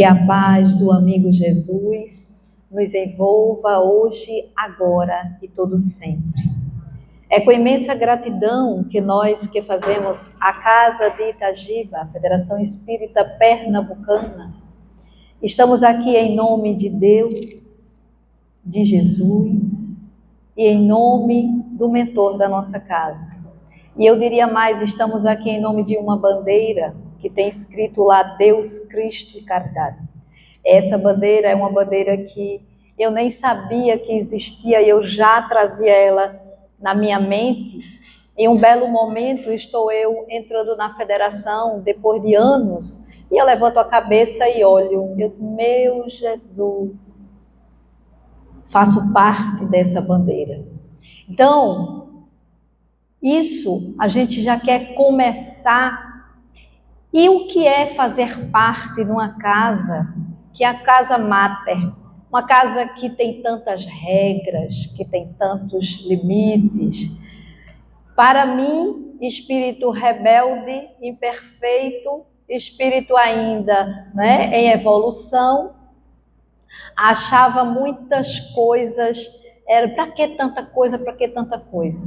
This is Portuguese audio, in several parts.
Que a paz do amigo Jesus nos envolva hoje, agora e todo sempre. É com imensa gratidão que nós que fazemos a Casa de Itagiba, a Federação Espírita Pernambucana, estamos aqui em nome de Deus, de Jesus e em nome do mentor da nossa casa. E eu diria mais, estamos aqui em nome de uma bandeira que tem escrito lá Deus, Cristo e Caridade. Essa bandeira é uma bandeira que eu nem sabia que existia e eu já trazia ela na minha mente. Em um belo momento estou eu entrando na federação, depois de anos, e eu levanto a cabeça e olho, meu Jesus, faço parte dessa bandeira. Então, isso a gente já quer começar. E o que é fazer parte de uma casa, que é a casa máter, uma casa que tem tantas regras, que tem tantos limites? Para mim, espírito rebelde, imperfeito, espírito ainda em evolução, achava muitas coisas, para que tanta coisa, para que tanta coisa?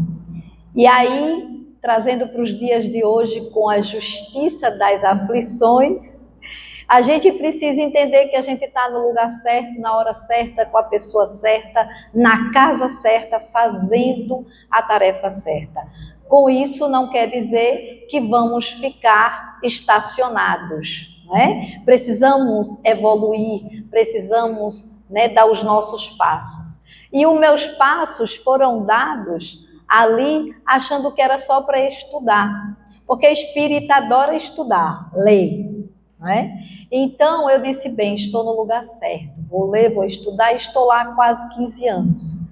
E aí, trazendo para os dias de hoje com a justiça das aflições, a gente precisa entender que a gente está no lugar certo, na hora certa, com a pessoa certa, na casa certa, fazendo a tarefa certa. Com isso não quer dizer que vamos ficar estacionados, né? Precisamos evoluir, precisamos dar os nossos passos. E os meus passos foram dados ali achando que era só para estudar, porque espírita adora estudar, ler, não é? Então eu disse, bem, estou no lugar certo, vou ler, vou estudar, estou lá há quase 15 anos.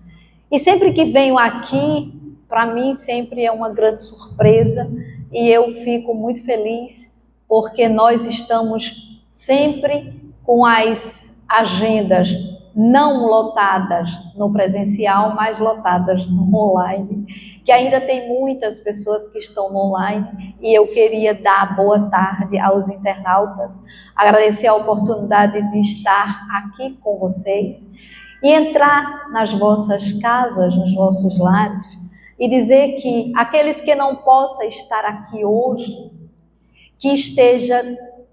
E sempre que venho aqui, para mim sempre é uma grande surpresa e eu fico muito feliz porque nós estamos sempre com as agendas não lotadas no presencial, mas lotadas no online, que ainda tem muitas pessoas que estão no online, e eu queria dar boa tarde aos internautas, agradecer a oportunidade de estar aqui com vocês, e entrar nas vossas casas, nos vossos lares, e dizer que aqueles que não possam estar aqui hoje, que esteja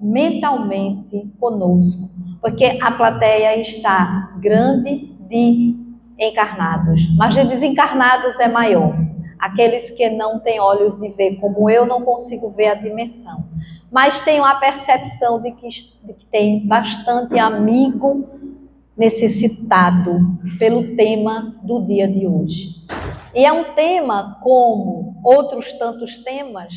mentalmente conosco, porque a plateia está grande de encarnados, mas de desencarnados é maior. Aqueles que não têm olhos de ver, como eu não consigo ver a dimensão, mas tenho a percepção de que tem bastante amigo necessitado pelo tema do dia de hoje. E é um tema como outros tantos temas,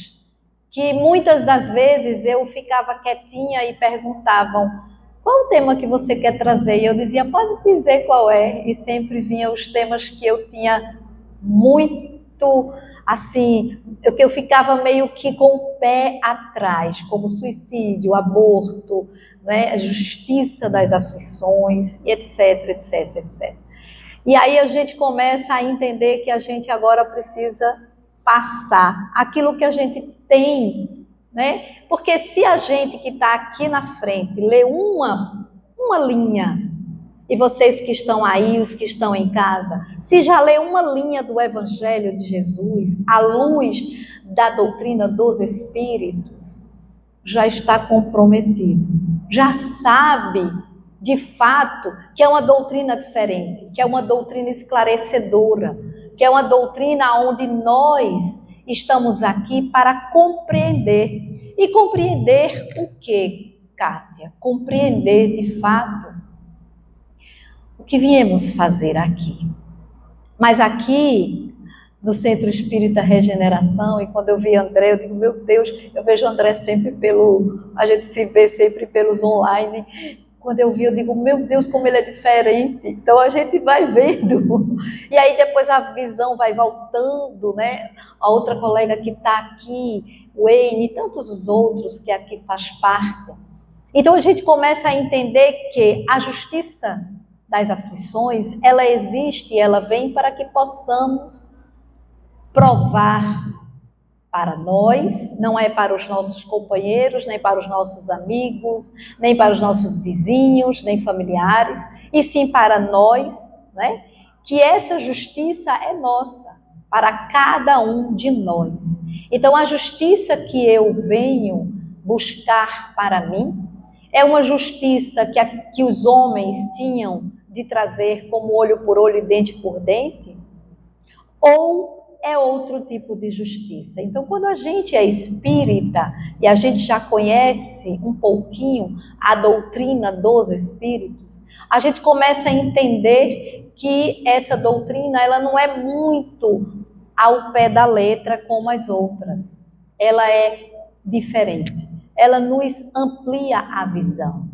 que muitas das vezes eu ficava quietinha e perguntavam, qual o tema que você quer trazer? E eu dizia, pode dizer qual é. E sempre vinham os temas que eu tinha muito, assim, que eu ficava meio que com o pé atrás, como suicídio, aborto, a justiça das aflições, etc, etc, etc. E aí a gente começa a entender que a gente agora precisa passar aquilo que a gente tem, Porque se a gente que está aqui na frente lê uma linha, e vocês que estão aí, os que estão em casa, se já lê uma linha do Evangelho de Jesus, à luz da doutrina dos Espíritos, já está comprometido, já sabe de fato que é uma doutrina diferente, que é uma doutrina esclarecedora, que é uma doutrina onde nós estamos aqui para compreender. E compreender o quê, Kátia? Compreender de fato o que viemos fazer aqui. Mas aqui no Centro Espírita Regeneração, e quando eu vi André, eu digo, meu Deus, eu vejo André sempre a gente se vê sempre pelos online. Quando eu vi, eu digo, meu Deus, como ele é diferente. Então a gente vai vendo. E aí depois a visão vai voltando, A outra colega que está aqui, o Wayne, e tantos os outros que aqui faz parte. Então a gente começa a entender que a justiça das aflições, ela existe e ela vem para que possamos provar para nós, não é para os nossos companheiros, nem para os nossos amigos, nem para os nossos vizinhos, nem familiares, e sim para nós, né? Que essa justiça é nossa, para cada um de nós. Então, a justiça que eu venho buscar para mim é uma justiça que os homens tinham de trazer como olho por olho e dente por dente? Ou é outro tipo de justiça? Então, quando a gente é espírita e a gente já conhece um pouquinho a doutrina dos espíritos, a gente começa a entender que essa doutrina ela não é muito ao pé da letra como as outras. Ela é diferente. Ela nos amplia a visão.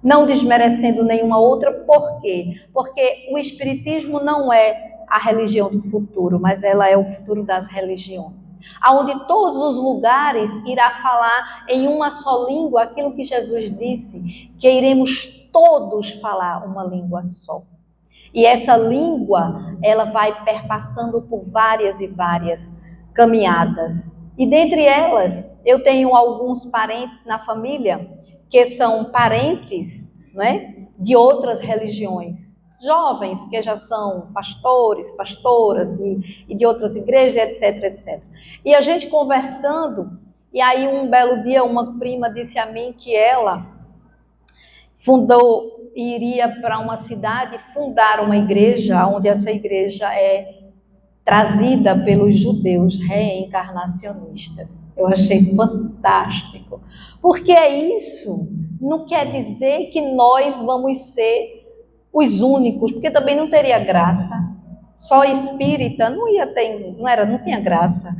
Não desmerecendo nenhuma outra, por quê? Porque o espiritismo não é a religião do futuro, mas ela é o futuro das religiões. Onde todos os lugares irá falar em uma só língua aquilo que Jesus disse, que iremos todos falar uma língua só. E essa língua, ela vai perpassando por várias e várias caminhadas. E dentre elas, eu tenho alguns parentes na família que são parentes, né, de outras religiões. Jovens que já são pastores, pastoras e de outras igrejas, etc, etc. E a gente conversando, e aí um belo dia uma prima disse a mim que ela iria para uma cidade fundar uma igreja, onde essa igreja é trazida pelos judeus reencarnacionistas. Eu achei fantástico, porque é isso. Não quer dizer que nós vamos ser os únicos, porque também não teria graça. Só espírita não tinha graça.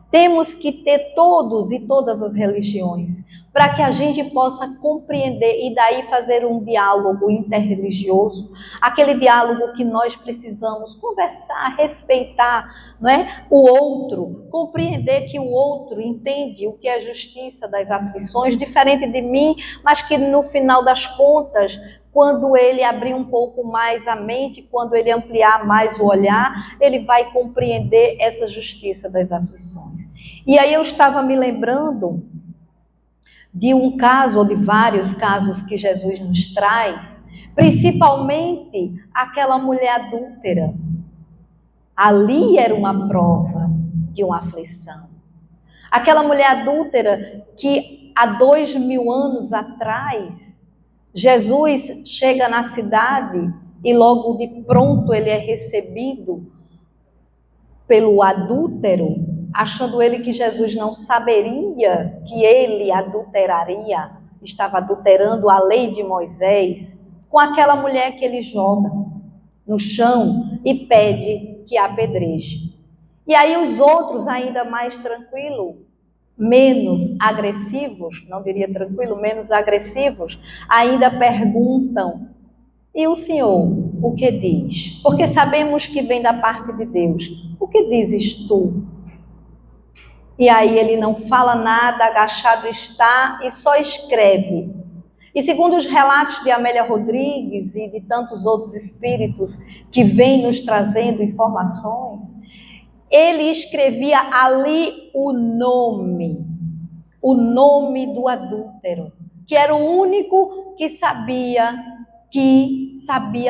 Temos que ter todos e todas as religiões, para que a gente possa compreender e daí fazer um diálogo interreligioso, aquele diálogo que nós precisamos conversar, respeitar, não é? O outro, compreender que o outro entende o que é a justiça das aflições, diferente de mim, mas que no final das contas, quando ele abrir um pouco mais a mente, quando ele ampliar mais o olhar, ele vai compreender essa justiça das aflições. E aí eu estava me lembrando de um caso, ou de vários casos que Jesus nos traz, principalmente aquela mulher adúltera. Ali era uma prova de uma aflição. Aquela mulher adúltera que há 2000 anos atrás, Jesus chega na cidade e logo de pronto ele é recebido pelo adúltero, achando ele que Jesus não saberia que ele adulteraria, estava adulterando a lei de Moisés, com aquela mulher que ele joga no chão e pede que a apedreje. E aí os outros, ainda mais tranquilos, menos agressivos, não diria tranquilo, menos agressivos, ainda perguntam: e o Senhor, o que diz? Porque sabemos que vem da parte de Deus. O que dizes tu? E aí ele não fala nada, agachado está e só escreve. E segundo os relatos de Amélia Rodrigues e de tantos outros espíritos que vêm nos trazendo informações, ele escrevia ali o nome do adúltero, que era o único que sabia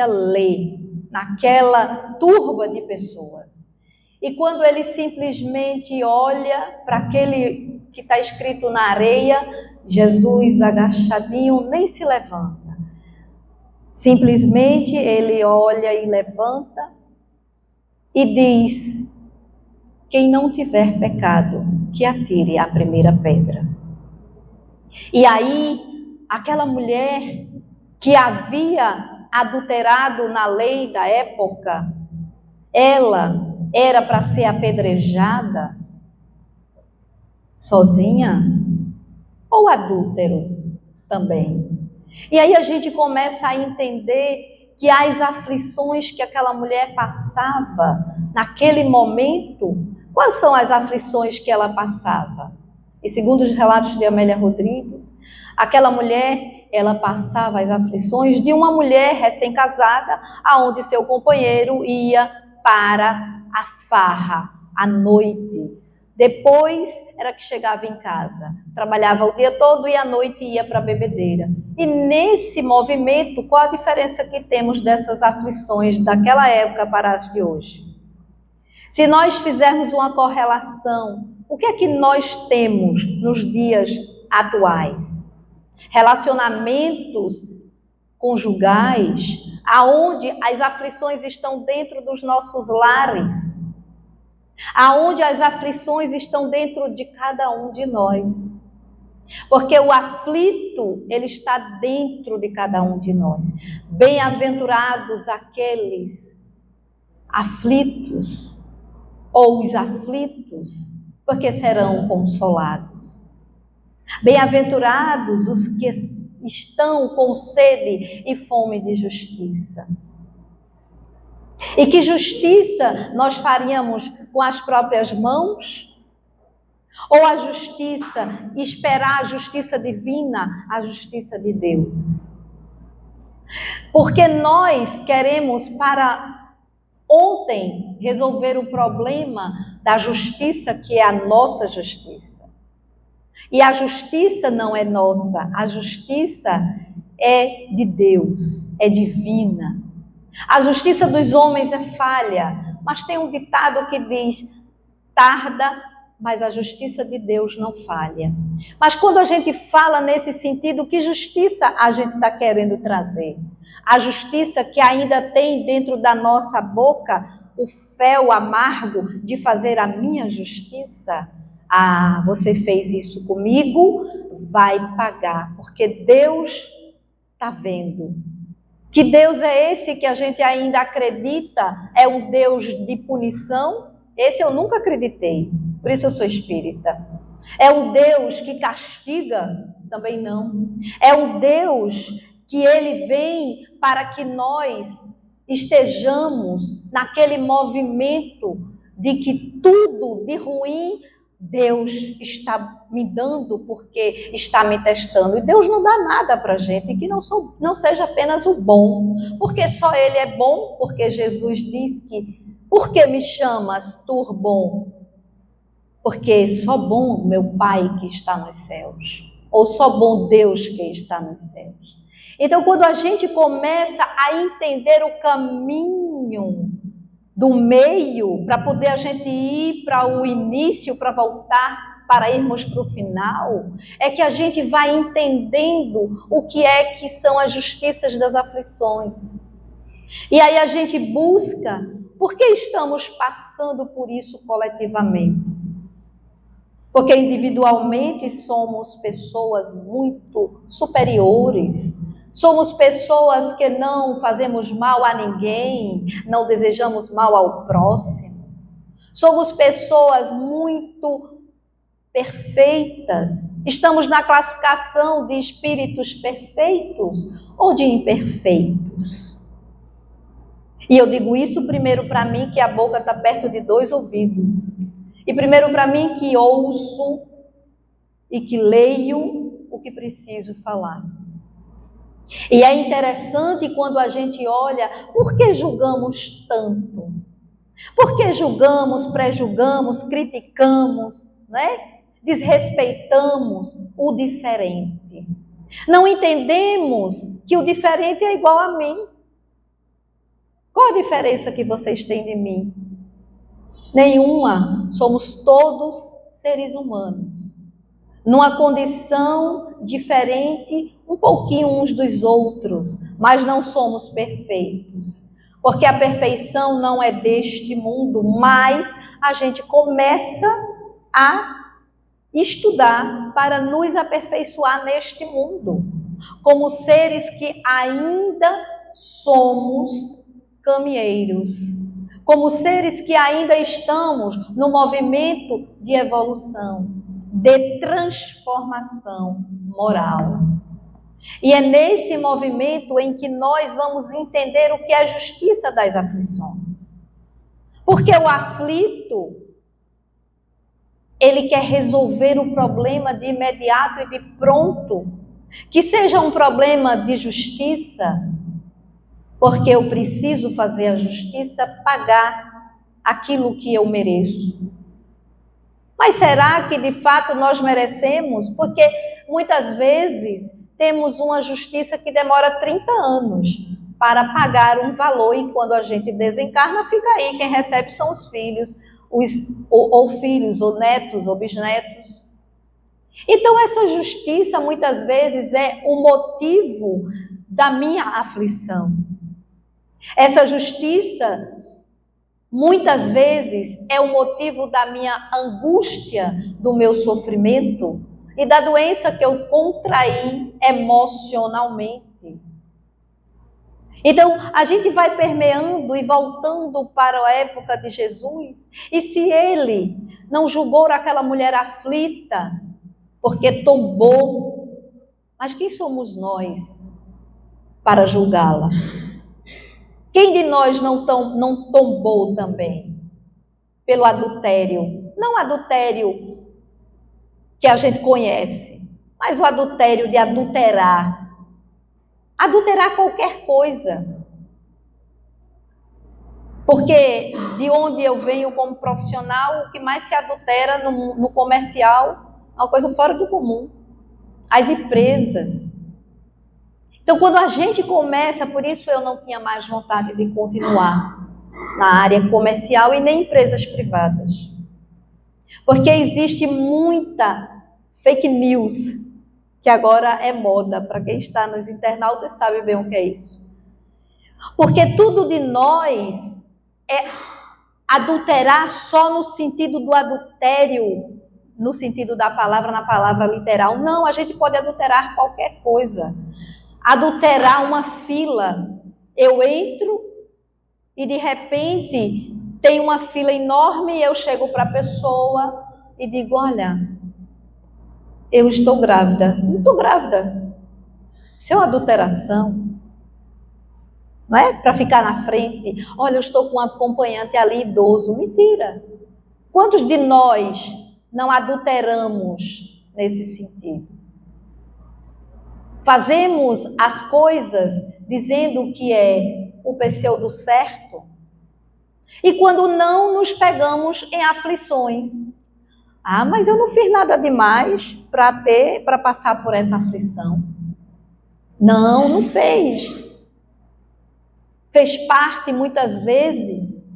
ler naquela turba de pessoas. E quando ele simplesmente olha para aquele que está escrito na areia, Jesus agachadinho nem se levanta. Simplesmente ele olha e levanta e diz: quem não tiver pecado, que atire a primeira pedra. E aí, aquela mulher que havia adulterado na lei da época, ela era para ser apedrejada sozinha? Ou adúltero também? E aí a gente começa a entender que as aflições que aquela mulher passava naquele momento, quais são as aflições que ela passava? E segundo os relatos de Amélia Rodrigues, aquela mulher, ela passava as aflições de uma mulher recém-casada, aonde seu companheiro ia para a farra, à noite, Depois era que chegava em casa, trabalhava o dia todo e à noite ia para a bebedeira. E nesse movimento, qual a diferença que temos dessas aflições daquela época para as de hoje? Se nós fizermos uma correlação, o que é que nós temos nos dias atuais? Relacionamentos conjugais, aonde as aflições estão dentro dos nossos lares, aonde as aflições estão dentro de cada um de nós. Porque o aflito, ele está dentro de cada um de nós. Bem-aventurados aqueles aflitos, ou os aflitos, porque serão consolados. Bem-aventurados os que estão com sede e fome de justiça. E que justiça nós faríamos com as próprias mãos? Ou a justiça, esperar a justiça divina, a justiça de Deus? Porque nós queremos para ontem resolver o problema da justiça, que é a nossa justiça. E a justiça não é nossa, a justiça é de Deus, é divina. A justiça dos homens é falha, mas tem um ditado que diz: tarda, mas a justiça de Deus não falha. Mas quando a gente fala nesse sentido, que justiça a gente está querendo trazer? A justiça que ainda tem dentro da nossa boca o fel amargo de fazer a minha justiça? Ah, você fez isso comigo, vai pagar, porque Deus está vendo. Que Deus é esse que a gente ainda acredita? É um Deus de punição? Esse eu nunca acreditei, por isso eu sou espírita. É um Deus que castiga? Também não. É um Deus que ele vem para que nós estejamos naquele movimento de que tudo de ruim Deus está me dando porque está me testando. E Deus não dá nada para a gente que não seja apenas o bom. Porque só Ele é bom, porque Jesus diz que, por que me chamas tu bom? Porque só bom meu Pai que está nos céus. Ou só bom Deus que está nos céus. Então, quando a gente começa a entender o caminho do meio, para poder a gente ir para o início, para voltar, para irmos para o final, é que a gente vai entendendo o que é que são as justiças das aflições. E aí a gente busca, por que estamos passando por isso coletivamente? Porque individualmente somos pessoas muito superiores. Somos pessoas que não fazemos mal a ninguém, não desejamos mal ao próximo. Somos pessoas muito perfeitas. Estamos na classificação de espíritos perfeitos ou de imperfeitos. E eu digo isso primeiro para mim, que a boca está perto de 2 ouvidos. E primeiro para mim, que ouço e que leio o que preciso falar. E é interessante quando a gente olha, por que julgamos tanto? Por que julgamos, prejulgamos, criticamos, né? Desrespeitamos o diferente? Não entendemos que o diferente é igual a mim. Qual a diferença que vocês têm de mim? Nenhuma. Somos todos seres humanos. Numa condição diferente, um pouquinho uns dos outros, mas não somos perfeitos. Porque a perfeição não é deste mundo, mas a gente começa a estudar para nos aperfeiçoar neste mundo, como seres que ainda somos caminheiros, como seres que ainda estamos no movimento de evolução, de transformação moral. E é nesse movimento em que nós vamos entender o que é a justiça das aflições. Porque o aflito, ele quer resolver o problema de imediato e de pronto. Que seja um problema de justiça, porque eu preciso fazer a justiça, pagar aquilo que eu mereço. Mas será que de fato nós merecemos? Porque muitas vezes temos uma justiça que demora 30 anos para pagar um valor e quando a gente desencarna fica aí, quem recebe são os filhos, ou filhos, ou netos, ou bisnetos. Então essa justiça muitas vezes é o motivo da minha aflição. Essa justiça muitas vezes é o motivo da minha angústia, do meu sofrimento e da doença que eu contraí emocionalmente. Então, a gente vai permeando e voltando para a época de Jesus, e se ele não julgou aquela mulher aflita, porque tombou, mas quem somos nós para julgá-la? Quem de nós não tombou também pelo adultério? Não adultério que a gente conhece, mas o adultério de adulterar. Adulterar qualquer coisa. Porque de onde eu venho como profissional, o que mais se adultera no comercial é uma coisa fora do comum. As empresas. Então, quando a gente começa, por isso eu não tinha mais vontade de continuar na área comercial e nem empresas privadas. Porque existe muita fake news, que agora é moda. Para quem está nos internautas sabe bem o que é isso. Porque tudo de nós é adulterar só no sentido do adultério, no sentido da palavra, na palavra literal. Não, a gente pode adulterar qualquer coisa. Adulterar uma fila. Eu entro e de repente tem uma fila enorme e eu chego para a pessoa e digo, olha, eu estou grávida. Não estou grávida. Isso é uma adulteração. Não é? Para ficar na frente. Olha, eu estou com um acompanhante ali idoso. Mentira. Quantos de nós não adulteramos nesse sentido? Fazemos as coisas dizendo que é o pseudo certo e quando não nos pegamos em aflições. Ah, mas eu não fiz nada demais para passar por essa aflição. Não, não fez. Fez parte muitas vezes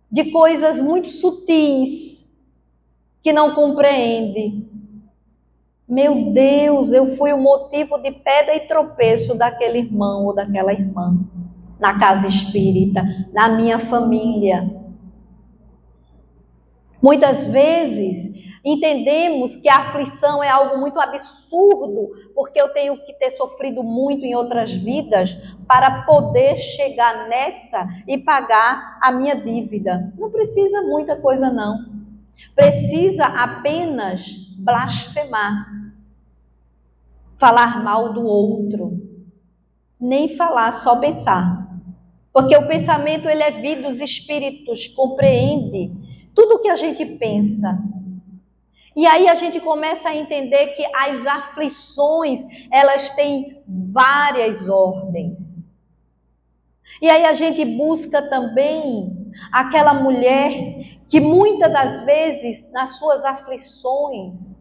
de coisas muito sutis que não compreende. Meu Deus, eu fui o motivo de pedra e tropeço daquele irmão ou daquela irmã, na casa espírita, na minha família. Muitas vezes entendemos que a aflição é algo muito absurdo, porque eu tenho que ter sofrido muito em outras vidas para poder chegar nessa e pagar a minha dívida. Não precisa muita coisa não. Precisa apenas blasfemar, falar mal do outro, nem falar, só pensar. Porque o pensamento ele é vida, os espíritos compreende tudo o que a gente pensa. E aí a gente começa a entender que as aflições, elas têm várias ordens. E aí a gente busca também aquela mulher que muitas das vezes, nas suas aflições,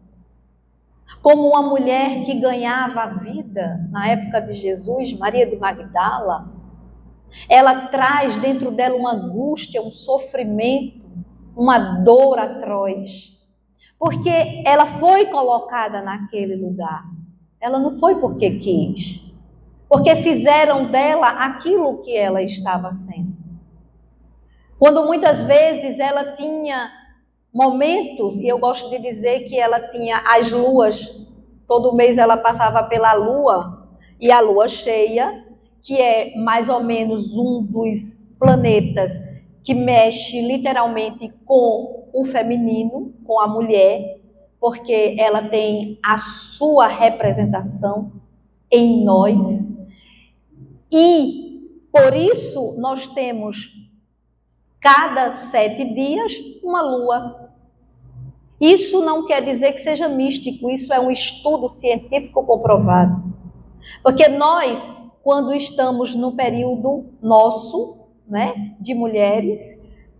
como uma mulher que ganhava a vida na época de Jesus, Maria de Magdala, ela traz dentro dela uma angústia, um sofrimento, uma dor atroz. Porque ela foi colocada naquele lugar. Ela não foi porque quis. Porque fizeram dela aquilo que ela estava sendo. Quando muitas vezes ela tinha momentos, e eu gosto de dizer que ela tinha as luas, todo mês ela passava pela lua, e a lua cheia, que é mais ou menos um dos planetas que mexe literalmente com o feminino, com a mulher, porque ela tem a sua representação em nós. E por isso nós temos cada 7 dias uma lua. Isso não quer dizer que seja místico, isso é um estudo científico comprovado. Porque nós, quando estamos no período nosso, né, de mulheres,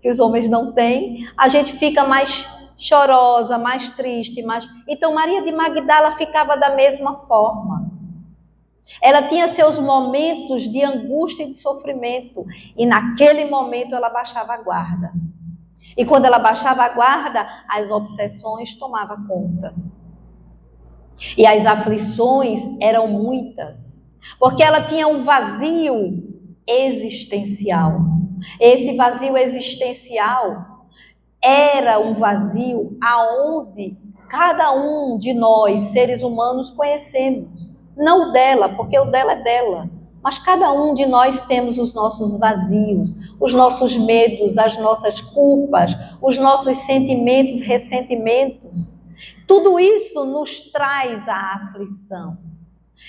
que os homens não têm, a gente fica mais chorosa, mais triste, mais... Então Maria de Magdala ficava da mesma forma. Ela tinha seus momentos de angústia e de sofrimento, e naquele momento ela baixava a guarda. E quando ela baixava a guarda, as obsessões tomavam conta. E as aflições eram muitas, porque ela tinha um vazio existencial. Esse vazio existencial era um vazio aonde cada um de nós, seres humanos, conhecemos. Não o dela, porque o dela é dela. Mas cada um de nós temos os nossos vazios, os nossos medos, as nossas culpas, os nossos sentimentos, ressentimentos. Tudo isso nos traz a aflição.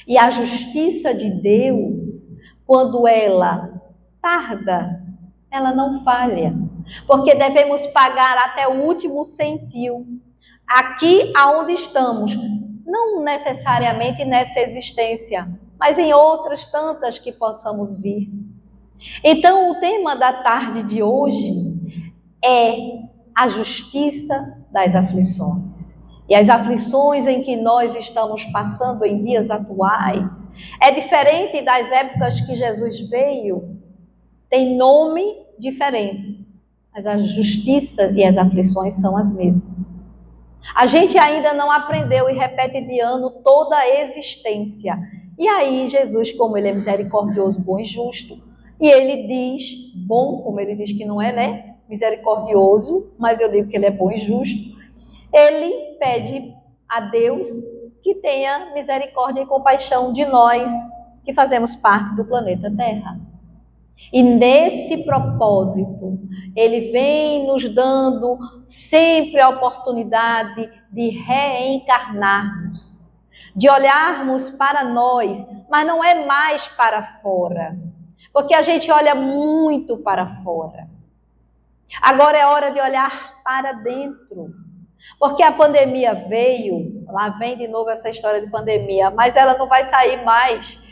E a justiça de Deus, quando ela tarda, ela não falha. Porque devemos pagar até o último centil. Aqui aonde estamos, não necessariamente nessa existência, mas em outras tantas que possamos vir. Então, o tema da tarde de hoje é a justiça das aflições. E as aflições em que nós estamos passando em dias atuais é diferente das épocas que Jesus veio, tem nome diferente, mas a justiça e as aflições são as mesmas. A gente ainda não aprendeu e repete de ano toda a existência. E aí Jesus, como ele é misericordioso, bom e justo, e ele diz, bom, como ele diz que não é, né? Misericordioso, mas eu digo que ele é bom e justo. Ele pede a Deus que tenha misericórdia e compaixão de nós que fazemos parte do planeta Terra. E nesse propósito, ele vem nos dando sempre a oportunidade de reencarnarmos, de olharmos para nós, mas não é mais para fora, porque a gente olha muito para fora. Agora é hora de olhar para dentro, porque a pandemia veio, lá vem de novo essa história de pandemia, mas ela não vai sair mais,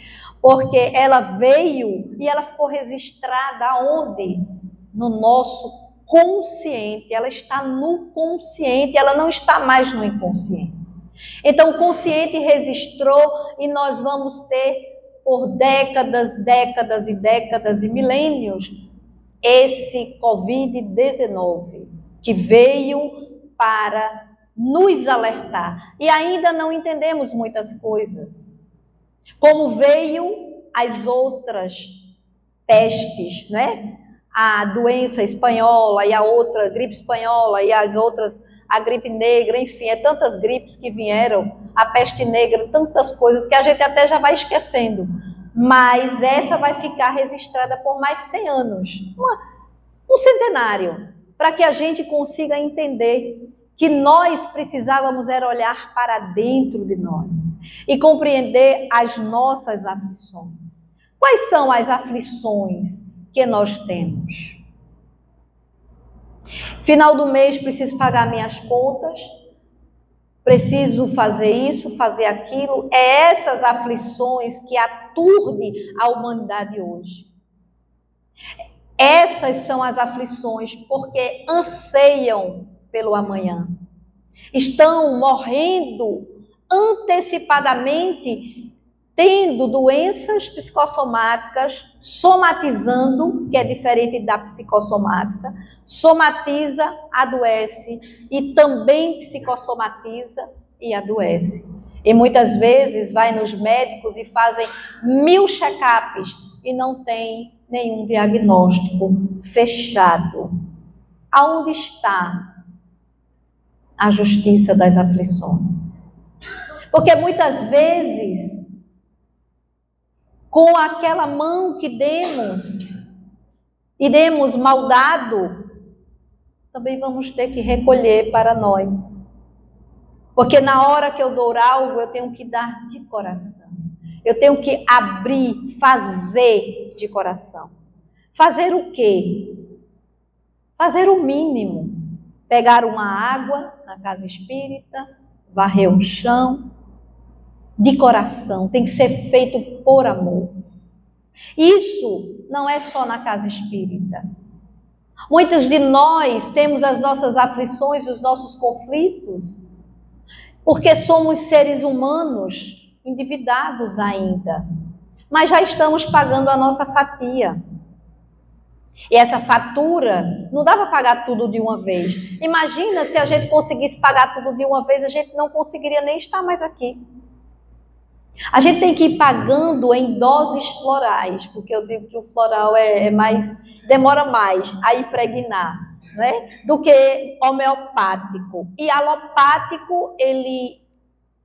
porque ela veio e ela ficou registrada onde? No nosso consciente. Ela está no consciente, ela não está mais no inconsciente. Então o consciente registrou e nós vamos ter por décadas, décadas e décadas e milênios esse Covid-19 que veio para nos alertar. E ainda não entendemos muitas coisas. Como veio as outras pestes, né? A doença espanhola e a outra gripe espanhola e as outras, a gripe negra, enfim, é tantas gripes que vieram, a peste negra, tantas coisas que a gente até já vai esquecendo. Mas essa vai ficar registrada por mais 100 anos, um centenário, para que a gente consiga entender que nós precisávamos era olhar para dentro de nós e compreender as nossas aflições. Quais são as aflições que nós temos? Final do mês, preciso pagar minhas contas, preciso fazer isso, fazer aquilo. É essas aflições que aturdem a humanidade hoje. Essas são as aflições porque anseiam pelo amanhã. Estão morrendo antecipadamente, tendo doenças psicossomáticas, somatizando, que é diferente da psicossomática, somatiza, adoece, e também psicossomatiza e adoece. E muitas vezes vai nos médicos e fazem 1000 check-ups e não tem nenhum diagnóstico fechado. Aonde está a justiça das aflições? Porque muitas vezes, com aquela mão que demos, e demos mal dado, também vamos ter que recolher para nós. Porque na hora que eu dou algo, eu tenho que dar de coração. Eu tenho que abrir, fazer de coração. Fazer o quê? Fazer o mínimo. Pegar uma água na casa espírita, varrer um chão, de coração, tem que ser feito por amor. Isso não é só na casa espírita. Muitos de nós temos as nossas aflições, os nossos conflitos, porque somos seres humanos endividados ainda, mas já estamos pagando a nossa fatia. E essa fatura, não dá para pagar tudo de uma vez. Imagina se a gente conseguisse pagar tudo de uma vez, a gente não conseguiria nem estar mais aqui. A gente tem que ir pagando em doses florais, porque eu digo que o floral demora mais a impregnar, né, do que homeopático. E alopático, ele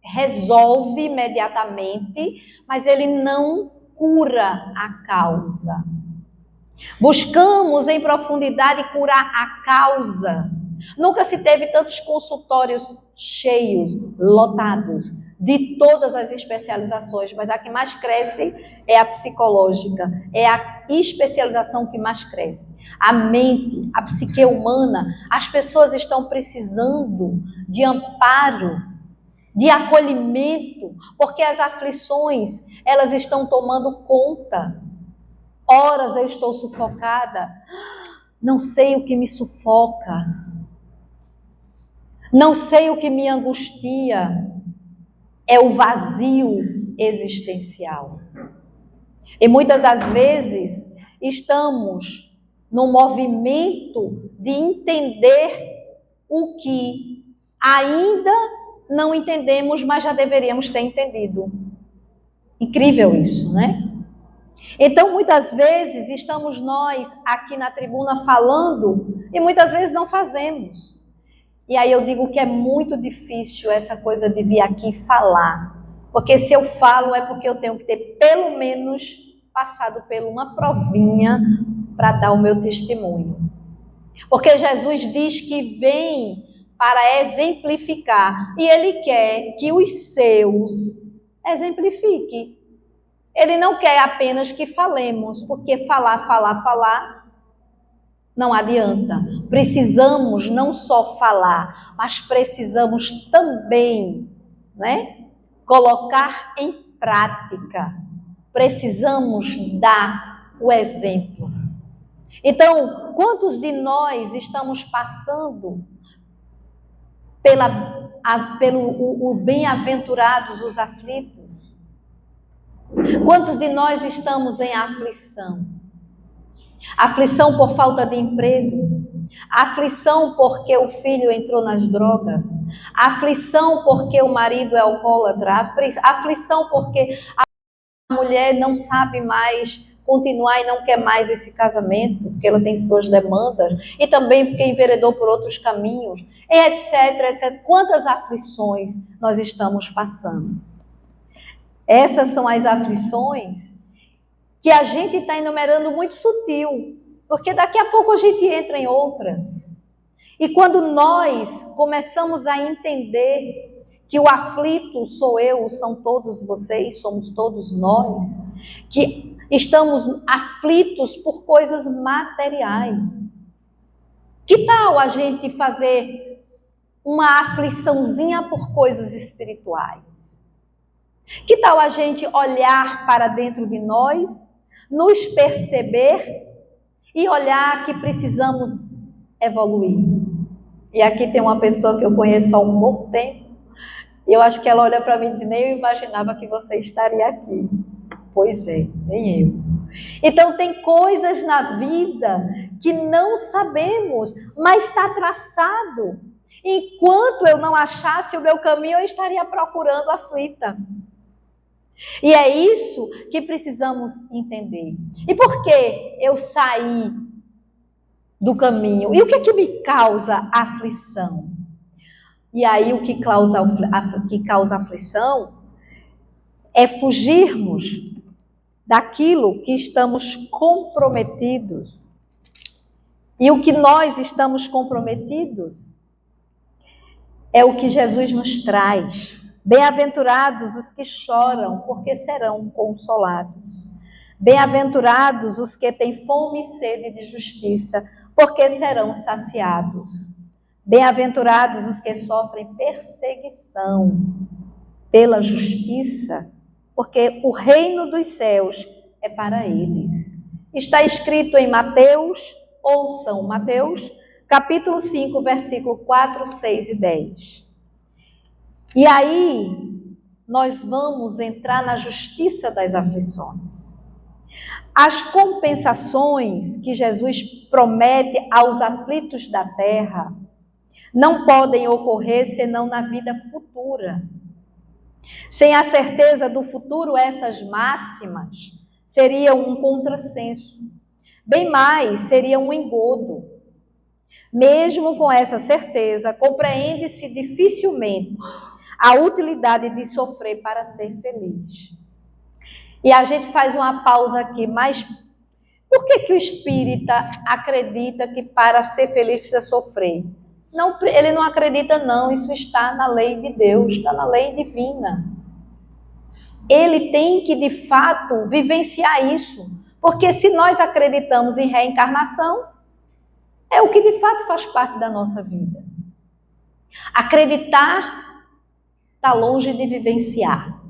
resolve imediatamente, mas ele não cura a causa. Buscamos em profundidade curar a causa. Nunca se teve tantos consultórios cheios, lotados, de todas as especializações, mas a que mais cresce é a psicológica, é a especialização que mais cresce. A mente, a psique humana, as pessoas estão precisando de amparo, de acolhimento, porque as aflições, elas estão tomando conta. Horas eu estou sufocada, não sei o que me sufoca, não sei o que me angustia, é o vazio existencial. E muitas das vezes estamos no movimento de entender o que ainda não entendemos, mas já deveríamos ter entendido. Incrível isso, né? Então, muitas vezes, estamos nós aqui na tribuna falando e muitas vezes não fazemos. E aí eu digo que é muito difícil essa coisa de vir aqui falar. Porque se eu falo é porque eu tenho que ter pelo menos passado por uma provinha para dar o meu testemunho. Porque Jesus diz que vem para exemplificar e Ele quer que os seus exemplifiquem. Ele não quer apenas que falemos, porque falar não adianta. Precisamos não só falar, mas precisamos também, né, colocar em prática. Precisamos dar o exemplo. Então, quantos de nós estamos passando pelo bem-aventurados os aflitos? Quantos de nós estamos em aflição? Aflição por falta de emprego, aflição porque o filho entrou nas drogas, aflição porque o marido é alcoólatra, aflição porque a mulher não sabe mais continuar e não quer mais esse casamento, porque ela tem suas demandas, e também porque enveredou por outros caminhos, etc, etc. Quantas aflições nós estamos passando? Essas são as aflições que a gente está enumerando muito sutil, porque daqui a pouco a gente entra em outras. E quando nós começamos a entender que o aflito sou eu, são todos vocês, somos todos nós, que estamos aflitos por coisas materiais. Que tal a gente fazer uma afliçãozinha por coisas espirituais? Que tal a gente olhar para dentro de nós, nos perceber e olhar que precisamos evoluir? E aqui tem uma pessoa que eu conheço há um bom tempo, e eu acho que ela olha para mim e diz, nem eu imaginava que você estaria aqui. Pois é, nem eu. Então tem coisas na vida que não sabemos, mas está traçado. Enquanto eu não achasse o meu caminho, eu estaria procurando aflita. E é isso que precisamos entender. E por que eu saí do caminho? E o que é que me causa aflição? E aí o que causa aflição é fugirmos daquilo que estamos comprometidos. E o que nós estamos comprometidos é o que Jesus nos traz. Bem-aventurados os que choram, porque serão consolados. Bem-aventurados os que têm fome e sede de justiça, porque serão saciados. Bem-aventurados os que sofrem perseguição pela justiça, porque o reino dos céus é para eles. Está escrito em Mateus Ouçam Mateus, capítulo 5, versículo 4, 6 e 10. E aí, nós vamos entrar na justiça das aflições. As compensações que Jesus promete aos aflitos da terra não podem ocorrer senão na vida futura. Sem a certeza do futuro, essas máximas seriam um contrassenso. Bem mais, seria um engodo. Mesmo com essa certeza, compreende-se dificilmente a utilidade de sofrer para ser feliz. E a gente faz uma pausa aqui, mas por que o espírita acredita que para ser feliz precisa sofrer? Não, ele não acredita não, isso está na lei de Deus, está na lei divina. Ele tem que, de fato, vivenciar isso. Porque se nós acreditamos em reencarnação, é o que de fato faz parte da nossa vida. Acreditar está longe de vivenciar.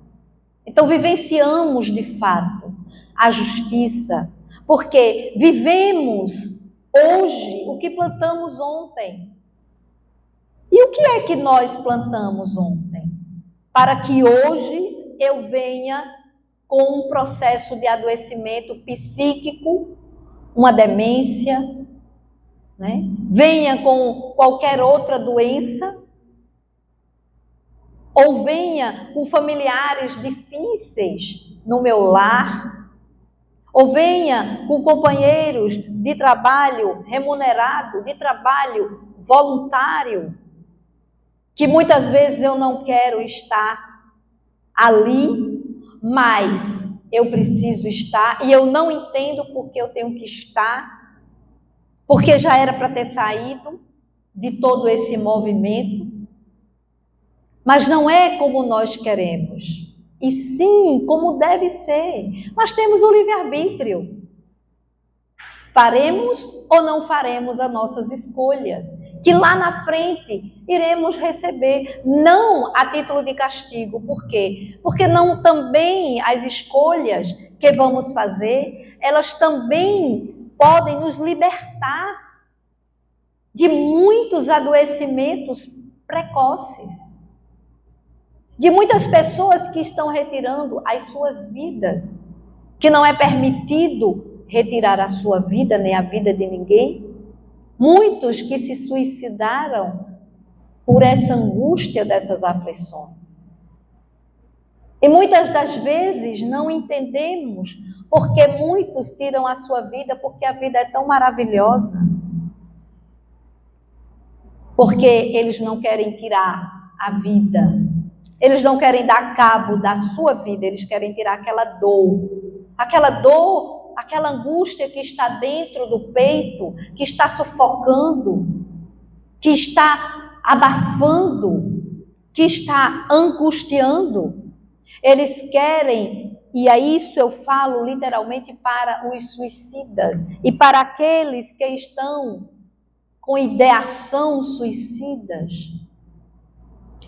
Então, vivenciamos, de fato, a justiça, porque vivemos hoje o que plantamos ontem. E o que é que nós plantamos ontem? Para que hoje eu venha com um processo de adoecimento psíquico, uma demência, né? Venha com qualquer outra doença, ou venha com familiares difíceis no meu lar, ou venha com companheiros de trabalho remunerado, de trabalho voluntário, que muitas vezes eu não quero estar ali, mas eu preciso estar, e eu não entendo porque eu tenho que estar, porque já era para ter saído de todo esse movimento, mas não é como nós queremos, e sim como deve ser. Nós temos o livre-arbítrio. Faremos ou não faremos as nossas escolhas, que lá na frente iremos receber, não a título de castigo. Por quê? Porque não também as escolhas que vamos fazer, elas também podem nos libertar de muitos adoecimentos precoces, de muitas pessoas que estão retirando as suas vidas, que não é permitido retirar a sua vida, nem a vida de ninguém. Muitos que se suicidaram por essa angústia dessas aflições. E muitas das vezes não entendemos porque muitos tiram a sua vida, porque a vida é tão maravilhosa. Porque eles não querem tirar a vida. Eles não querem dar cabo da sua vida, eles querem tirar aquela dor, aquela angústia que está dentro do peito, que está sufocando, que está abafando, que está angustiando. Eles querem, e a isso eu falo literalmente para os suicidas e para aqueles que estão com ideação suicidas,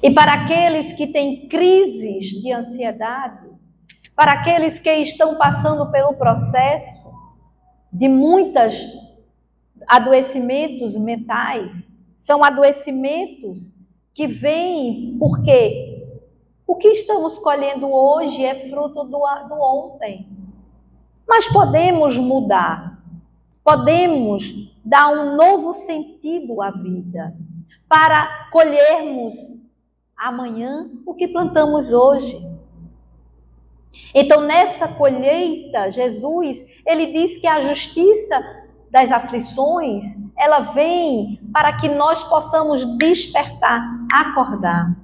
e para aqueles que têm crises de ansiedade, para aqueles que estão passando pelo processo de muitos adoecimentos mentais. São adoecimentos que vêm porque o que estamos colhendo hoje é fruto do ontem. Mas podemos mudar, podemos dar um novo sentido à vida, para colhermos amanhã o que plantamos hoje. Então, nessa colheita, Jesus, ele diz que a justiça das aflições, ela vem para que nós possamos despertar, acordar,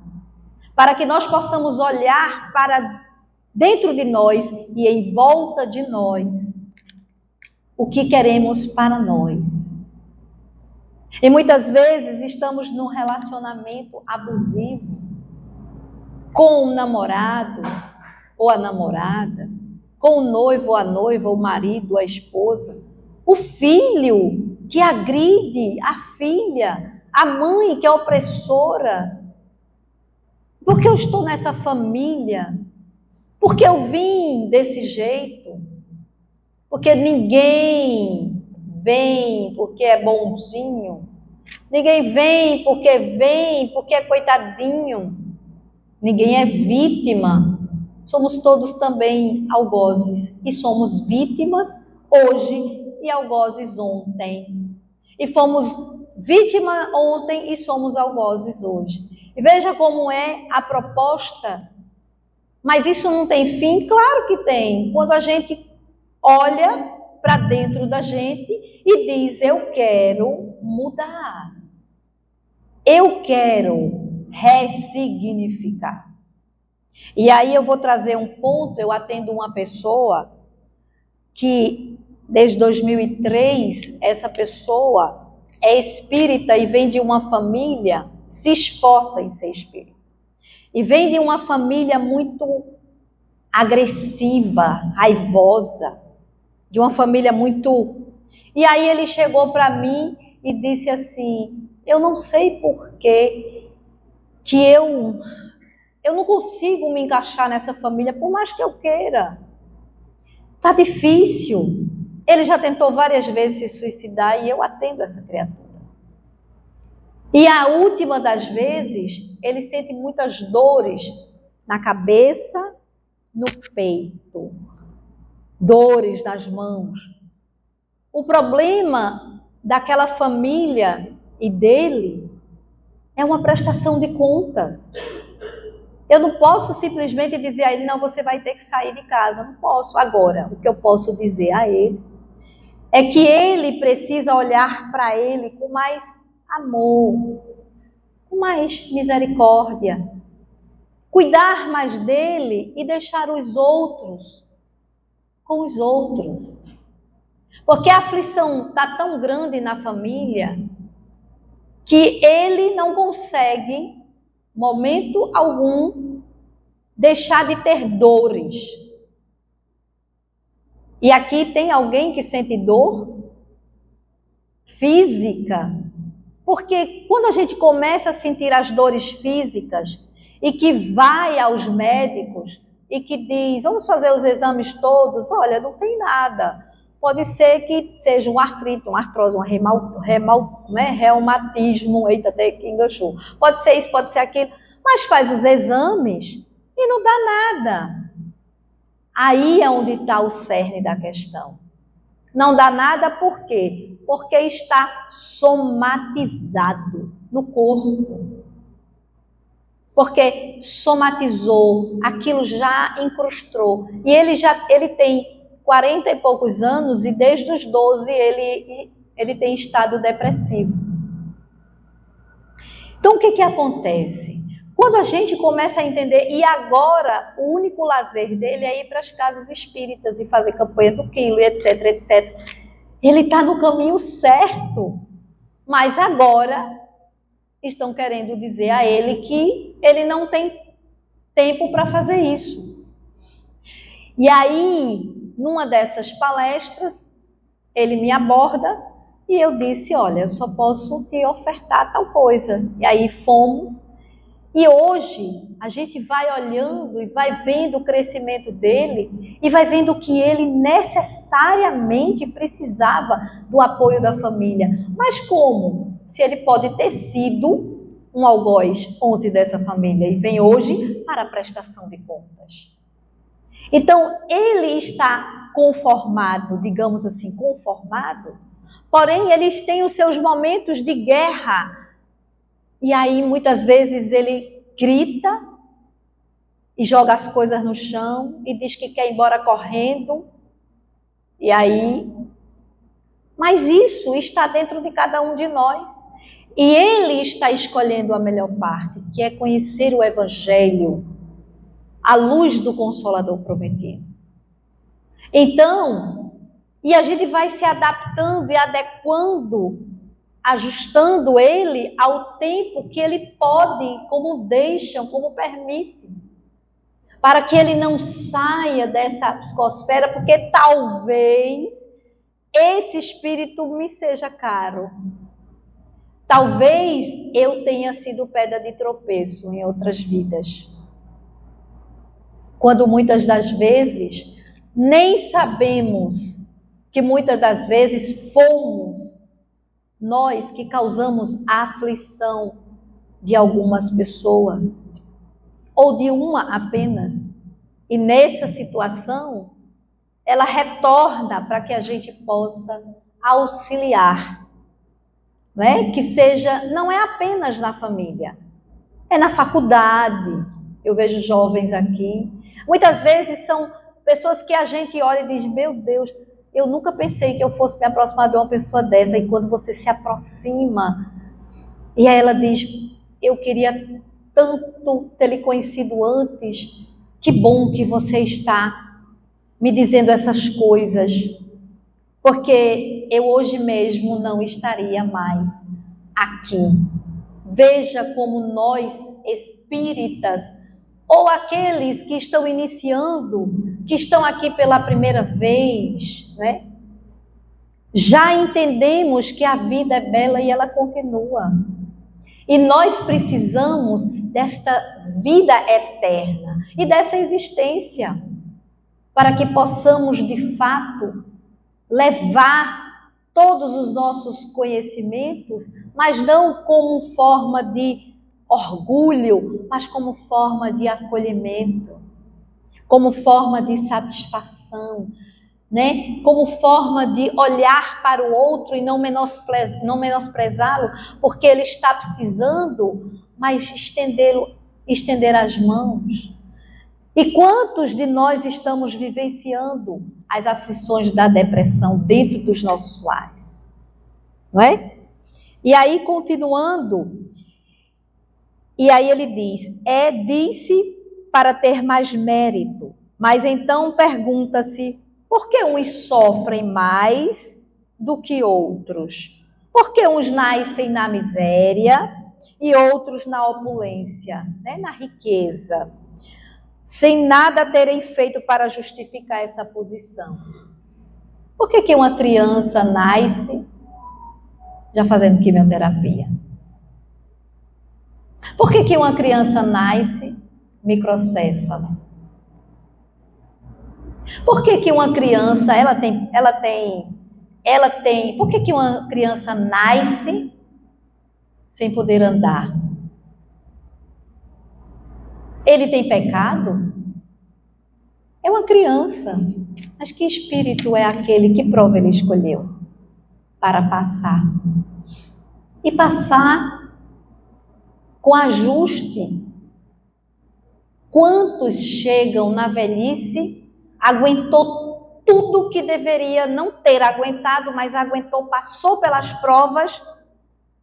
para que nós possamos olhar para dentro de nós e em volta de nós o que queremos para nós. E muitas vezes estamos num relacionamento abusivo com o namorado ou a namorada, com o noivo ou a noiva, o marido ou a esposa, o filho que agride a filha, a mãe que é opressora. Porque eu estou nessa família? Porque eu vim desse jeito? Porque ninguém vem porque é bonzinho. Ninguém vem porque é coitadinho. Ninguém é vítima. Somos todos também algozes. E somos vítimas hoje e algozes ontem. E fomos vítima ontem e somos algozes hoje. E veja como é a proposta. Mas isso não tem fim? Claro que tem. Quando a gente olha para dentro da gente e diz, eu quero mudar. Eu quero ressignificar. E aí eu vou trazer um ponto, eu atendo uma pessoa que desde 2003, essa pessoa é espírita e vem de uma família, se esforça em ser espírita. E vem de uma família muito agressiva, raivosa, de uma família muito... E aí ele chegou para mim e disse assim, eu não sei por que eu não consigo me encaixar nessa família, por mais que eu queira. Tá difícil. Ele já tentou várias vezes se suicidar e eu atendo essa criatura. E a última das vezes, ele sente muitas dores na cabeça, no peito, dores nas mãos. O problema daquela família e dele é uma prestação de contas. Eu não posso simplesmente dizer a ele, não, você vai ter que sair de casa. Não posso. Agora, o que eu posso dizer a ele é que ele precisa olhar para ele com mais amor, com mais misericórdia, cuidar mais dele e deixar os outros com os outros. Porque a aflição está tão grande na família que ele não consegue, momento algum, deixar de ter dores. E aqui tem alguém que sente dor física. Porque quando a gente começa a sentir as dores físicas e que vai aos médicos e que diz, vamos fazer os exames todos, olha, não tem nada. Pode ser que seja um artrite, uma artrose, um reumatismo, eita, até que enganchou. Pode ser isso, pode ser aquilo, mas faz os exames e não dá nada. Aí é onde está o cerne da questão. Não dá nada por quê? Porque está somatizado no corpo. Porque somatizou, aquilo já incrustou. E ele tem 40 e poucos anos e desde os 12 ele tem estado depressivo. Então o que acontece? Quando a gente começa a entender, e agora o único lazer dele é ir para as casas espíritas e fazer campanha do quilo, etc, etc. Ele está no caminho certo, mas agora estão querendo dizer a ele que ele não tem tempo para fazer isso. E aí, numa dessas palestras, ele me aborda e eu disse, olha, eu só posso te ofertar tal coisa. E aí fomos. E hoje a gente vai olhando e vai vendo o crescimento dele e vai vendo que ele necessariamente precisava do apoio da família. Mas como? Se ele pode ter sido um algoz ontem dessa família e vem hoje para a prestação de contas. Então ele está conformado, digamos assim, conformado, porém eles têm os seus momentos de guerra. E aí, muitas vezes, ele grita e joga as coisas no chão e diz que quer ir embora correndo. E aí... Mas isso está dentro de cada um de nós. E ele está escolhendo a melhor parte, que é conhecer o Evangelho, à luz do Consolador prometido. Então, e a gente vai se adaptando e adequando, ajustando ele ao tempo que ele pode, como deixam, como permitem, para que ele não saia dessa psicosfera, porque talvez esse espírito me seja caro. Talvez eu tenha sido pedra de tropeço em outras vidas. Quando muitas das vezes nem sabemos que muitas das vezes fomos nós que causamos a aflição de algumas pessoas, ou de uma apenas. E nessa situação, ela retorna para que a gente possa auxiliar, né? Que seja, não é apenas na família, é na faculdade. Eu vejo jovens aqui, muitas vezes são pessoas que a gente olha e diz, meu Deus, eu nunca pensei que eu fosse me aproximar de uma pessoa dessa. E quando você se aproxima, e aí ela diz, eu queria tanto ter lhe conhecido antes, que bom que você está me dizendo essas coisas, porque eu hoje mesmo não estaria mais aqui. Veja como nós, espíritas, ou aqueles que estão iniciando, que estão aqui pela primeira vez, né? Já entendemos que a vida é bela e ela continua. E nós precisamos desta vida eterna e dessa existência, para que possamos, de fato, levar todos os nossos conhecimentos, mas não como forma de orgulho, mas como forma de acolhimento, como forma de satisfação, né? Como forma de olhar para o outro e não menosprezá-lo, porque ele está precisando, mas estender as mãos. E quantos de nós estamos vivenciando as aflições da depressão dentro dos nossos lares? Não é? E aí, continuando, e aí ele diz, disse para ter mais mérito, mas então pergunta-se, por que uns sofrem mais do que outros? Por que uns nascem na miséria e outros na opulência, né? Na riqueza, sem nada terem feito para justificar essa posição? Por que uma criança nasce já fazendo quimioterapia? Por que uma criança nasce microcéfala? Por que uma criança, por que uma criança nasce sem poder andar? Ele tem pecado? É uma criança. Mas que espírito é aquele que prova ele escolheu para passar? E passar com ajuste. Quantos chegam na velhice, aguentou tudo que deveria não ter aguentado, mas aguentou, passou pelas provas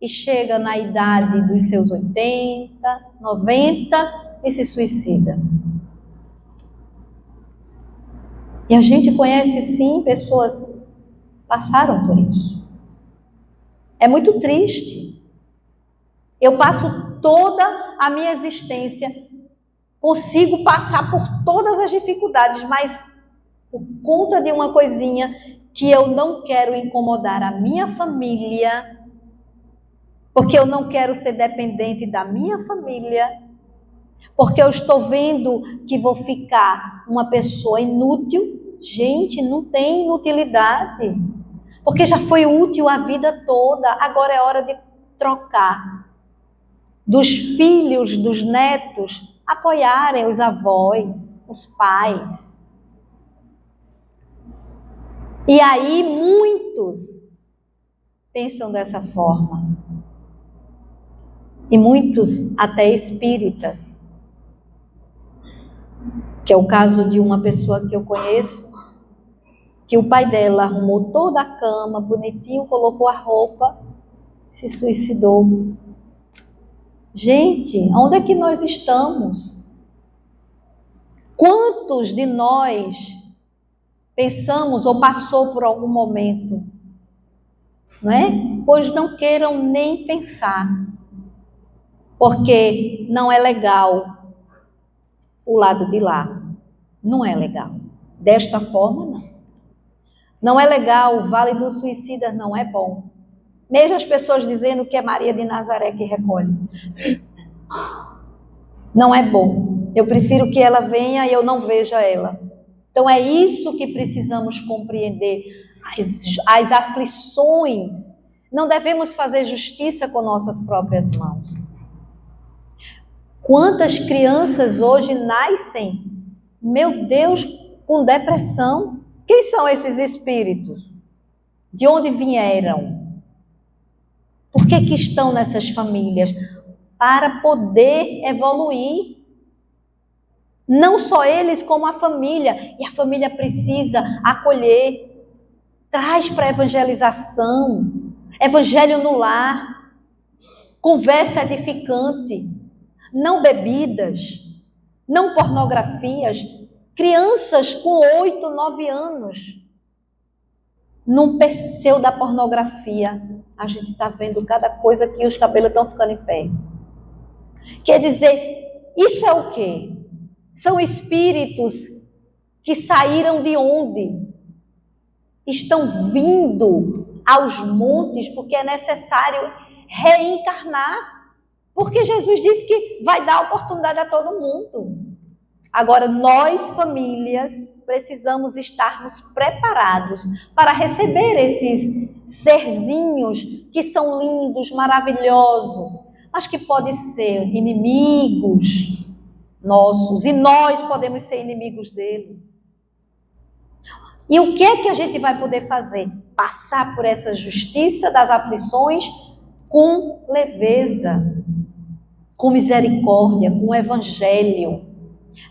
e chega na idade dos seus 80, 90 e se suicida. E a gente conhece sim pessoas que passaram por isso. É muito triste. Eu passo toda a minha existência, consigo passar por todas as dificuldades, mas por conta de uma coisinha que eu não quero incomodar a minha família, porque eu não quero ser dependente da minha família, porque eu estou vendo que vou ficar uma pessoa inútil. Gente, não tem inutilidade, porque já foi útil a vida toda, agora é hora de trocar. Dos filhos, dos netos, apoiarem os avós, os pais. E aí muitos pensam dessa forma. E muitos até espíritas, que é o caso de uma pessoa que eu conheço, que o pai dela arrumou toda a cama, bonitinho, colocou a roupa, se suicidou. Gente, onde é que nós estamos? Quantos de nós pensamos ou passou por algum momento, não é? Pois não queiram nem pensar, porque não é legal o lado de lá. Não é legal. Desta forma, não. Não é legal, o Vale dos Suicidas não é bom. Mesmo as pessoas dizendo que é Maria de Nazaré que recolhe. Não é bom. Eu prefiro que ela venha e eu não veja ela. Então é isso que precisamos compreender. as aflições. Não devemos fazer justiça com nossas próprias mãos. Quantas crianças hoje nascem, meu Deus, com depressão? Quem são esses espíritos? De onde vieram? Por que estão nessas famílias? Para poder evoluir. Não só eles, como a família. E a família precisa acolher. Traz para a evangelização. Evangelho no lar. Conversa edificante. Não bebidas. Não pornografias. Crianças com 8, 9 anos. Num pseu da pornografia. A gente está vendo cada coisa que os cabelos estão ficando em pé. Quer dizer, isso é o quê? São espíritos que saíram de onde? Estão vindo aos montes porque é necessário reencarnar. Porque Jesus disse que vai dar oportunidade a todo mundo. Agora, nós, famílias, precisamos estarmos preparados para receber esses serzinhos que são lindos, maravilhosos, mas que podem ser inimigos nossos, e nós podemos ser inimigos deles. E o que é que a gente vai poder fazer? Passar por essa justiça das aflições com leveza, com misericórdia, com o evangelho.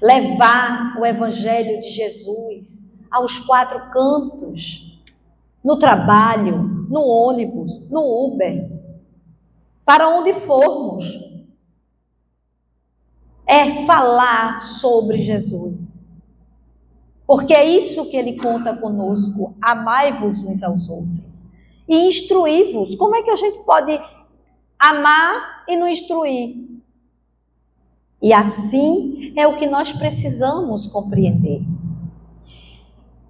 Levar o evangelho de Jesus aos 4 cantos, no trabalho, no ônibus, no Uber, para onde formos. É falar sobre Jesus. Porque é isso que ele conta conosco. Amai-vos uns aos outros. E instruí-vos. Como é que a gente pode amar e não instruir? E assim é o que nós precisamos compreender.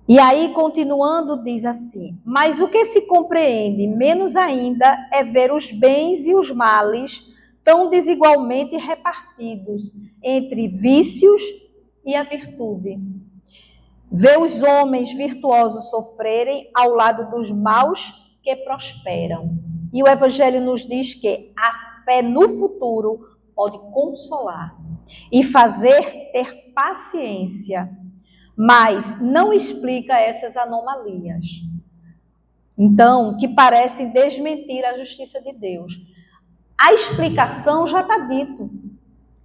E aí, continuando, diz assim: mas o que se compreende menos ainda é ver os bens e os males tão desigualmente repartidos entre vícios e a virtude. Ver os homens virtuosos sofrerem ao lado dos maus que prosperam. E o Evangelho nos diz que a fé no futuro pode consolar e fazer ter paciência, mas não explica essas anomalias. Então, que parecem desmentir a justiça de Deus. A explicação já está dito.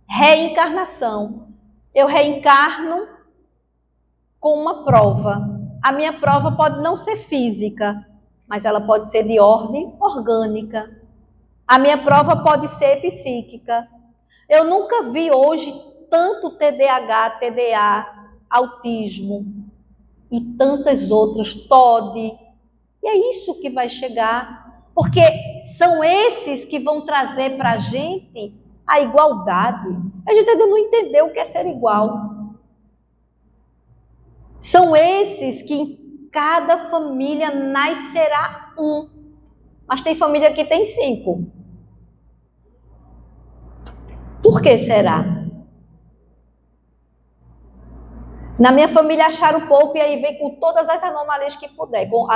Reencarnação. Eu reencarno com uma prova. A minha prova pode não ser física, mas ela pode ser de ordem orgânica. A minha prova pode ser psíquica. Eu nunca vi hoje tanto TDAH, TDA, autismo e tantas outras, TOD. E é isso que vai chegar, porque são esses que vão trazer para a gente a igualdade. A gente ainda não entendeu o que é ser igual. São esses que em cada família nascerá um, mas tem família que tem 5. Por que será? Na minha família acharam pouco e aí vem com todas as anomalias que puder, com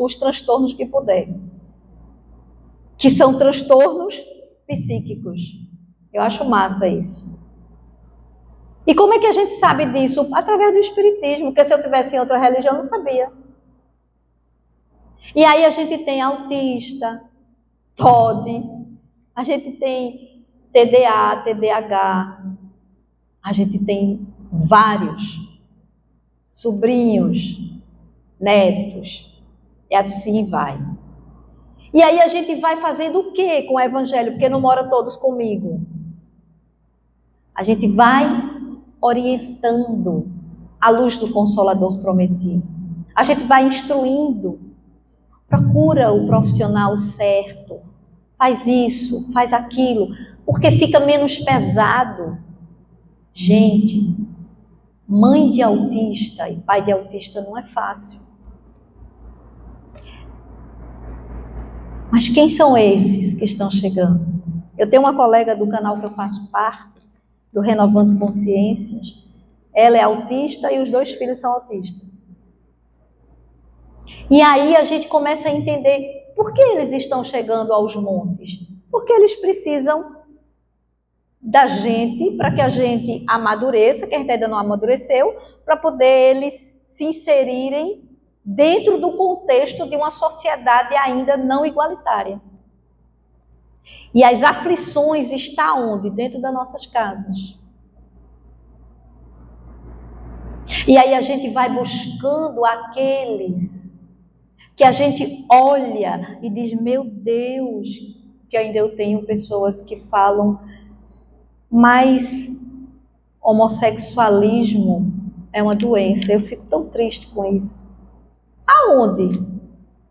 os transtornos que puder. Que são transtornos psíquicos. Eu acho massa isso. E como é que a gente sabe disso? Através do espiritismo, porque se eu tivesse em outra religião, eu não sabia. E aí a gente tem autista, TOD, a gente tem TDA, TDAH, a gente tem vários sobrinhos, netos, e assim vai. E aí a gente vai fazendo o quê com o evangelho? Porque não moram todos comigo. A gente vai orientando à luz do Consolador prometido. A gente vai instruindo. Procura o profissional certo. Faz isso, faz aquilo, porque fica menos pesado. Gente, mãe de autista e pai de autista não é fácil. Mas quem são esses que estão chegando? Eu tenho uma colega do canal que eu faço parte, do Renovando Consciências. Ela é autista e os 2 filhos são autistas. E aí a gente começa a entender por que eles estão chegando aos montes. Porque eles precisam da gente, para que a gente amadureça, que a gente ainda não amadureceu, para poder eles se inserirem dentro do contexto de uma sociedade ainda não igualitária. E as aflições estão onde? Dentro das nossas casas. E aí a gente vai buscando aqueles que a gente olha e diz, meu Deus, que ainda eu tenho pessoas que falam, mas homossexualismo é uma doença. Eu fico tão triste com isso. Aonde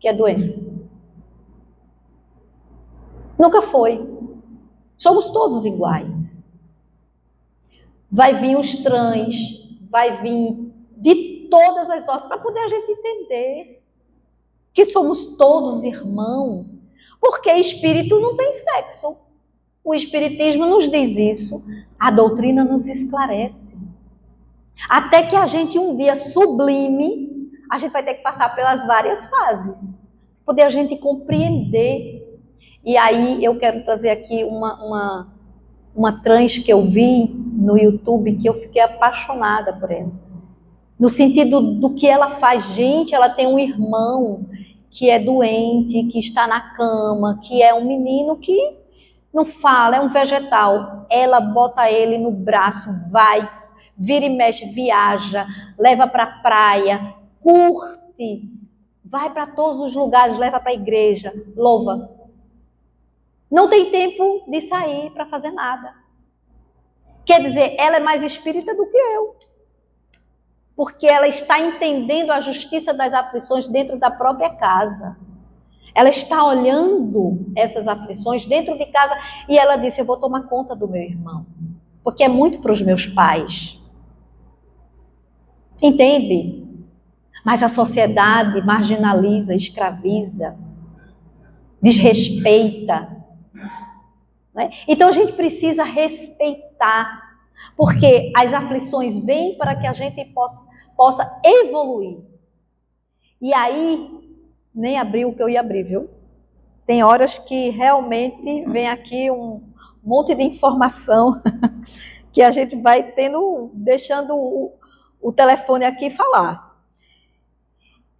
que é doença? Nunca foi. Somos todos iguais. Vai vir os trans, vai vir de todas as ordens, para poder a gente entender que somos todos irmãos, porque espírito não tem sexo. O Espiritismo nos diz isso, a doutrina nos esclarece. Até que a gente um dia sublime, a gente vai ter que passar pelas várias fases, poder a gente compreender. E aí eu quero trazer aqui uma trans que eu vi no YouTube, que eu fiquei apaixonada por ela. No sentido do que ela faz. Gente, ela tem um irmão que é doente, que está na cama, que é um menino que não fala, é um vegetal. Ela bota ele no braço, vai, vira e mexe, viaja, leva para a praia, curte, vai para todos os lugares, leva para a igreja, louva. Não tem tempo de sair para fazer nada. Quer dizer, ela é mais espírita do que eu. Porque ela está entendendo a justiça das aflições dentro da própria casa. Ela está olhando essas aflições dentro de casa e ela disse, eu vou tomar conta do meu irmão, porque é muito para os meus pais. Entende? Mas a sociedade marginaliza, escraviza, desrespeita. Né? Então a gente precisa respeitar, porque as aflições vêm para que a gente possa evoluir. E aí, nem abri o que eu ia abrir, viu? Tem horas que realmente vem aqui um monte de informação que a gente vai tendo, deixando o telefone aqui falar.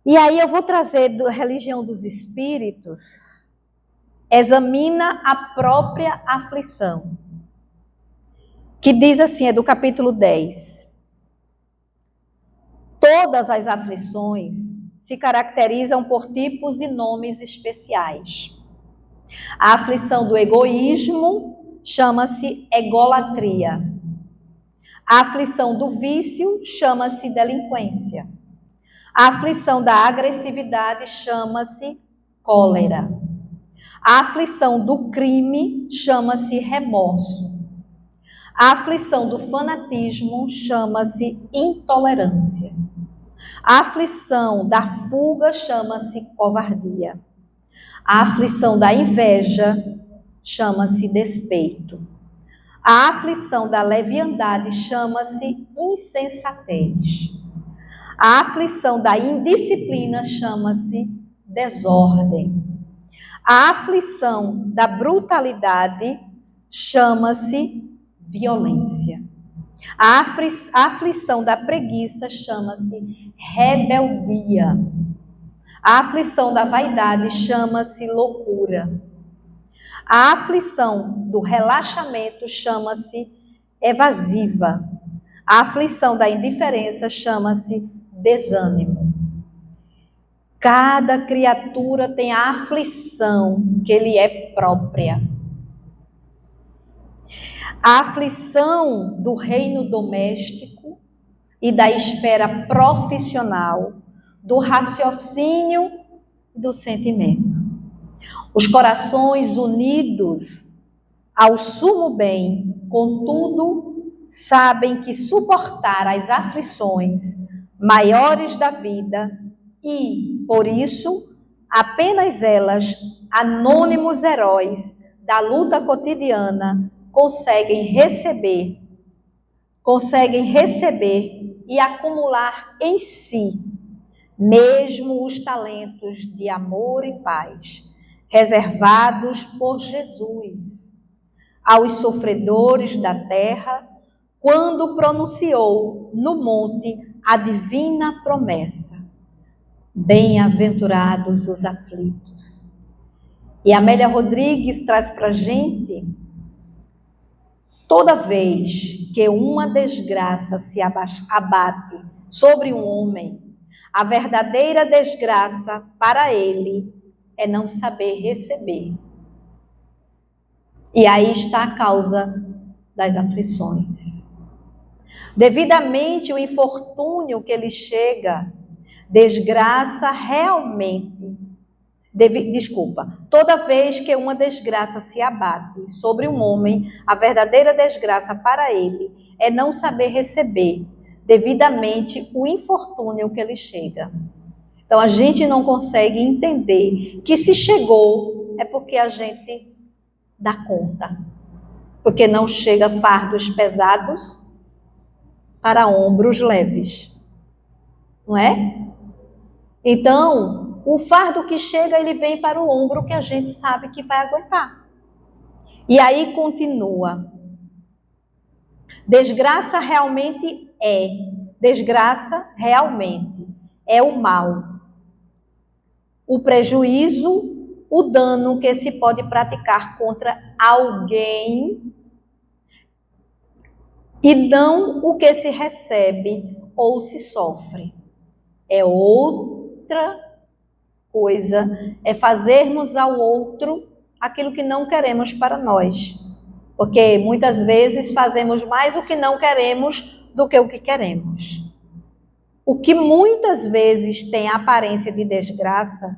E aí eu vou trazer da Religião dos Espíritos, examina a própria aflição, que diz assim, é do capítulo 10. Todas as aflições se caracterizam por tipos e nomes especiais. A aflição do egoísmo chama-se egolatria. A aflição do vício chama-se delinquência. A aflição da agressividade chama-se cólera. A aflição do crime chama-se remorso. A aflição do fanatismo chama-se intolerância. A aflição da fuga chama-se covardia. A aflição da inveja chama-se despeito. A aflição da leviandade chama-se insensatez. A aflição da indisciplina chama-se desordem. A aflição da brutalidade chama-se violência. A aflição da preguiça chama-se rebeldia. A aflição da vaidade chama-se loucura. A aflição do relaxamento chama-se evasiva. A aflição da indiferença chama-se desânimo. Cada criatura tem a aflição que lhe é própria. A aflição do reino doméstico e da esfera profissional, do raciocínio e do sentimento. Os corações unidos ao sumo bem, contudo, sabem que suportar as aflições maiores da vida e, por isso, apenas elas, anônimos heróis da luta cotidiana, conseguem receber e acumular em si mesmo os talentos de amor e paz, reservados por Jesus aos sofredores da terra, quando pronunciou no monte a divina promessa: bem-aventurados os aflitos. E Amélia Rodrigues traz para a gente: toda vez que uma desgraça se abate sobre um homem, a verdadeira desgraça para ele é não saber receber. E aí está a causa das aflições. Devidamente o infortúnio que lhe chega, desgraça realmente. Toda vez que uma desgraça se abate sobre um homem, a verdadeira desgraça para ele é não saber receber devidamente o infortúnio que lhe chega. Então a gente não consegue entender que se chegou é porque a gente dá conta, porque não chega fardos pesados para ombros leves, não é? Então, o fardo que chega, ele vem para o ombro que a gente sabe que vai aguentar. E aí continua. Desgraça realmente é o mal, o prejuízo, o dano que se pode praticar contra alguém e não o que se recebe ou se sofre. É outra coisa, é fazermos ao outro aquilo que não queremos para nós. Porque muitas vezes fazemos mais o que não queremos do que o que queremos. O que muitas vezes tem a aparência de desgraça,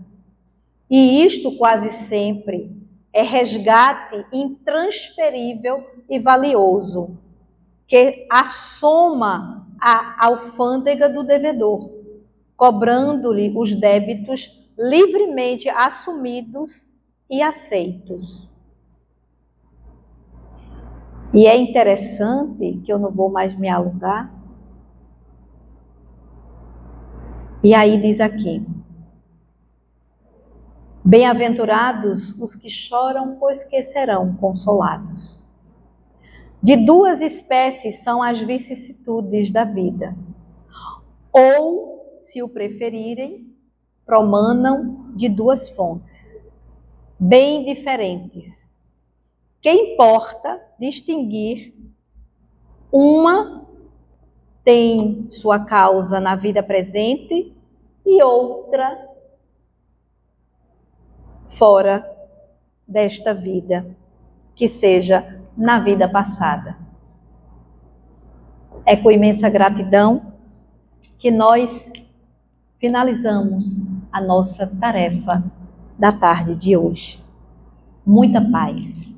e isto quase sempre é resgate intransferível e valioso, que assoma a alfândega do devedor, cobrando-lhe os débitos livremente assumidos e aceitos. E é interessante, que eu não vou mais me alongar, e aí diz aqui: bem-aventurados os que choram, pois que serão consolados. De duas espécies são as vicissitudes da vida. Ou, se o preferirem, promanam de duas fontes, bem diferentes. Que importa distinguir? Uma tem sua causa na vida presente e outra fora desta vida, que seja na vida passada. É com imensa gratidão que nós finalizamos a nossa tarefa da tarde de hoje. Muita paz.